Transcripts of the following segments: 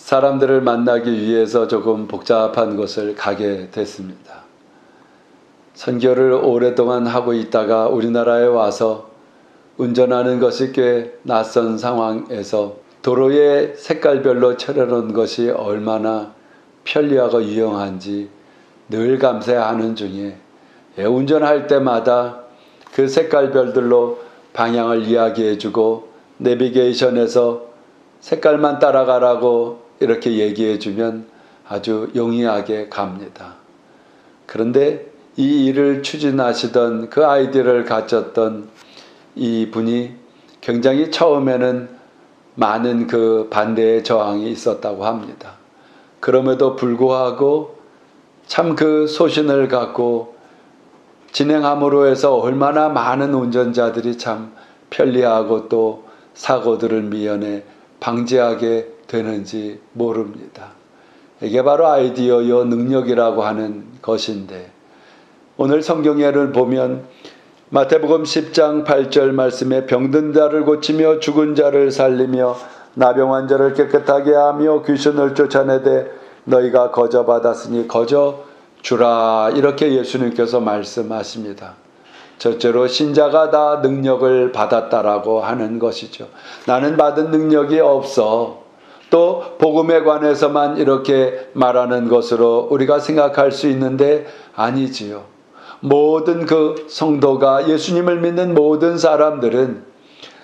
사람들을 만나기 위해서 조금 복잡한 곳을 가게 됐습니다. 선교를 오랫동안 하고 있다가 우리나라에 와서 운전하는 것이 꽤 낯선 상황에서 도로에 색깔별로 칠해놓은 것이 얼마나 편리하고 유용한지 늘 감사하는 중에 운전할 때마다 그 색깔별들로 방향을 이야기해주고 내비게이션에서 색깔만 따라가라고 이렇게 얘기해주면 아주 용이하게 갑니다. 그런데 이 일을 추진하시던 그 아이디어를 가졌던 이 분이 굉장히 처음에는 많은 그 반대의 저항이 있었다고 합니다. 그럼에도 불구하고 참 그 소신을 갖고 진행함으로 해서 얼마나 많은 운전자들이 참 편리하고 또 사고들을 미연에 방지하게 되는지 모릅니다. 이게 바로 아이디어요 능력이라고 하는 것인데, 오늘 성경에를 보면 마태복음 10장 8절 말씀에 병든 자를 고치며 죽은 자를 살리며 나병 환자를 깨끗하게 하며 귀신을 쫓아내되 너희가 거저 받았으니 거저 주라, 이렇게 예수님께서 말씀하십니다. 첫째로 신자가 다 능력을 받았다라고 하는 것이죠. 나는 받은 능력이 없어. 또 복음에 관해서만 이렇게 말하는 것으로 우리가 생각할 수 있는데 아니지요. 모든 그 성도가, 예수님을 믿는 모든 사람들은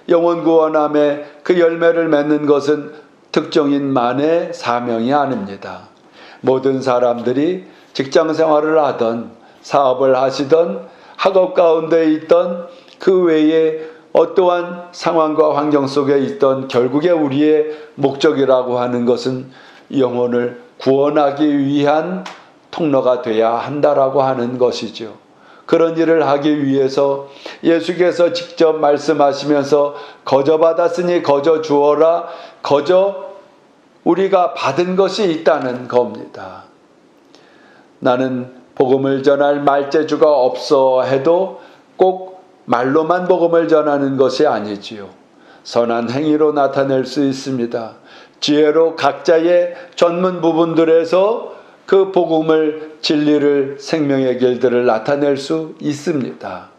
영혼 구원함에 그 열매를 맺는 것은 특종인만의 사명이 아닙니다. 모든 사람들이 직장 생활을 하던 사업을 하시던 학업 가운데 있던 그 외에 어떠한 상황과 환경 속에 있던 결국에 우리의 목적이라고 하는 것은 영혼을 구원하기 위한 통로가 돼야 한다라고 하는 것이죠. 그런 일을 하기 위해서 예수께서 직접 말씀하시면서 거저 받았으니 거저 주어라, 거저 우리가 받은 것이 있다는 겁니다. 나는 복음을 전할 말재주가 없어 해도 꼭 말로만 복음을 전하는 것이 아니지요. 선한 행위로 나타낼 수 있습니다. 지혜로 각자의 전문 부분들에서 그 복음을, 진리를, 생명의 길들을 나타낼 수 있습니다.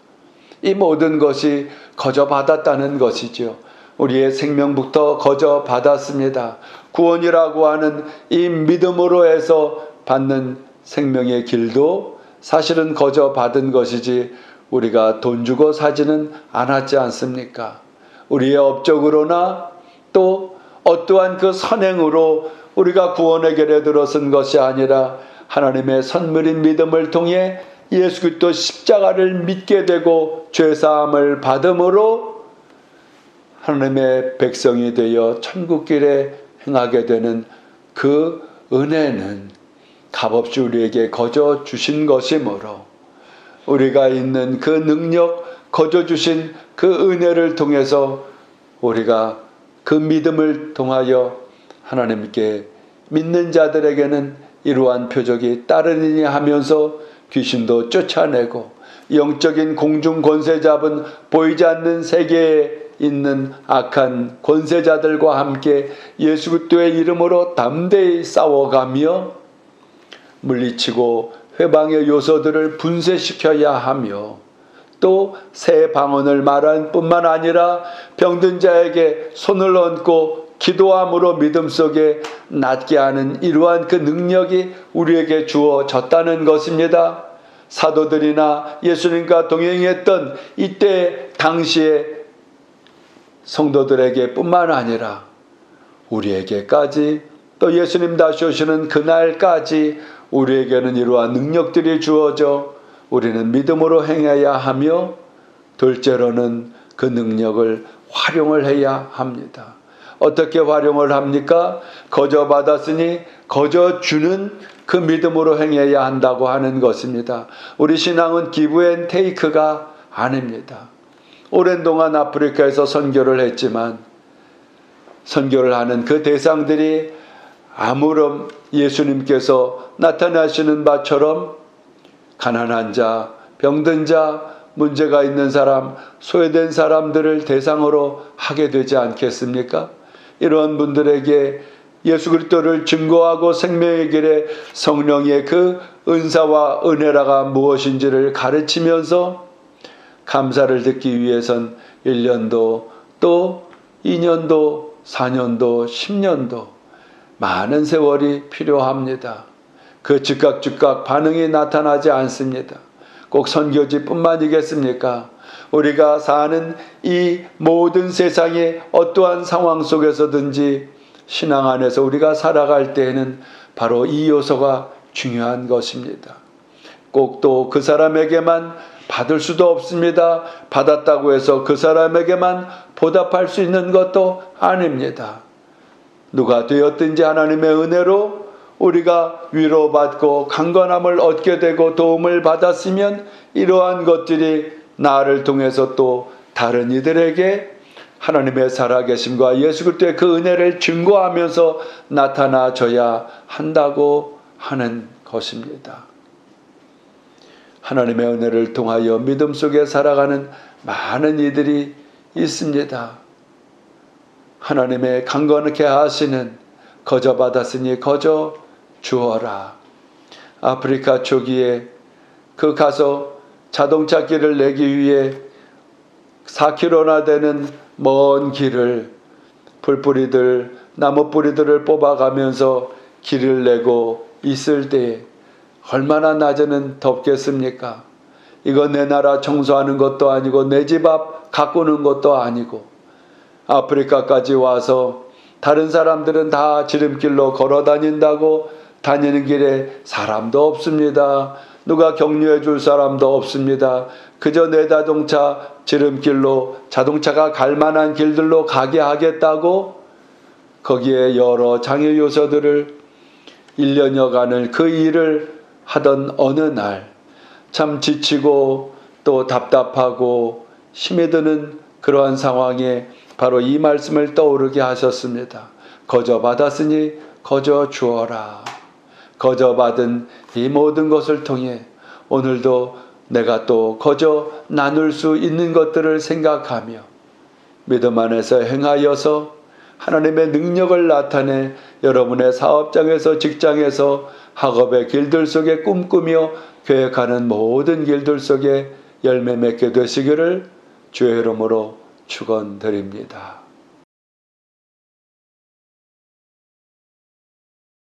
이 모든 것이 거저 받았다는 것이죠. 우리의 생명부터 거저 받았습니다. 구원이라고 하는 이 믿음으로 해서 받는 생명의 길도 사실은 거저 받은 것이지 우리가 돈 주고 사지는 않았지 않습니까? 우리의 업적으로나 또 어떠한 그 선행으로 우리가 구원의 길에 들어선 것이 아니라 하나님의 선물인 믿음을 통해 예수 그리스도 십자가를 믿게 되고 죄사함을 받음으로 하나님의 백성이 되어 천국길에 행하게 되는 그 은혜는 값없이 우리에게 거저 주신 것이므로 우리가 있는 그 능력, 거저 주신 그 은혜를 통해서 우리가 그 믿음을 통하여 하나님께 믿는 자들에게는 이러한 표적이 따르느니 하면서 귀신도 쫓아내고 영적인 공중 권세 잡은 보이지 않는 세계에 있는 악한 권세자들과 함께 예수 그리스도의 이름으로 담대히 싸워가며 물리치고 회방의 요소들을 분쇄시켜야 하며 또 새 방언을 말할 뿐만 아니라 병든 자에게 손을 얹고 기도함으로 믿음 속에 낫게 하는 이러한 그 능력이 우리에게 주어졌다는 것입니다. 사도들이나 예수님과 동행했던 이때 당시에 성도들에게 뿐만 아니라 우리에게까지 또 예수님 다시 오시는 그날까지 우리에게는 이러한 능력들이 주어져 우리는 믿음으로 행해야 하며 둘째로는 그 능력을 활용을 해야 합니다. 어떻게 활용을 합니까? 거저 받았으니 거저 주는 그 믿음으로 행해야 한다고 하는 것입니다. 우리 신앙은 기브 앤 테이크가 아닙니다. 오랜 동안 아프리카에서 선교를 했지만 선교를 하는 그 대상들이 아무런 예수님께서 나타나시는 바처럼 가난한 자, 병든 자, 문제가 있는 사람, 소외된 사람들을 대상으로 하게 되지 않겠습니까? 이런 분들에게 예수 그리스도를 증거하고 생명의 길에 성령의 그 은사와 은혜라가 무엇인지를 가르치면서 감사를 듣기 위해선 1년도 또 2년도 4년도 10년도 많은 세월이 필요합니다. 그 즉각 반응이 나타나지 않습니다. 꼭 선교지뿐만이겠습니까? 우리가 사는 이 모든 세상의 어떠한 상황 속에서든지 신앙 안에서 우리가 살아갈 때에는 바로 이 요소가 중요한 것입니다. 꼭 또 그 사람에게만 받을 수도 없습니다. 받았다고 해서 그 사람에게만 보답할 수 있는 것도 아닙니다. 누가 되었든지 하나님의 은혜로 우리가 위로받고 강건함을 얻게 되고 도움을 받았으면 이러한 것들이 나를 통해서 또 다른 이들에게 하나님의 살아계심과 예수 그리스도의 그 은혜를 증거하면서 나타나줘야 한다고 하는 것입니다. 하나님의 은혜를 통하여 믿음 속에 살아가는 많은 이들이 있습니다. 하나님의 강건하게 하시는 거저 받았으니 거저 주어라. 아프리카 초기에 그 가서 자동차 길을 내기 위해 4km나 되는 먼 길을 풀뿌리들 나무뿌리들을 뽑아가면서 길을 내고 있을 때에 얼마나 낮에는 덥겠습니까? 이거 내 나라 청소하는 것도 아니고 내 집 앞 가꾸는 것도 아니고 아프리카까지 와서 다른 사람들은 다 지름길로 걸어 다닌다고 다니는 길에 사람도 없습니다. 누가 격려해 줄 사람도 없습니다. 그저 내 자동차 지름길로 자동차가 갈 만한 길들로 가게 하겠다고 거기에 여러 장애 요소들을 1년여간을 그 일을 하던 어느 날 참 지치고 또 답답하고 힘이 드는 그러한 상황에 바로 이 말씀을 떠오르게 하셨습니다. 거저 받았으니 거저 주어라. 거저 받은 이 모든 것을 통해 오늘도 내가 또 거저 나눌 수 있는 것들을 생각하며 믿음 안에서 행하여서 하나님의 능력을 나타내 여러분의 사업장에서 직장에서 학업의 길들 속에 꿈꾸며 계획하는 모든 길들 속에 열매 맺게 되시기를 주의 이름으로 축원드립니다.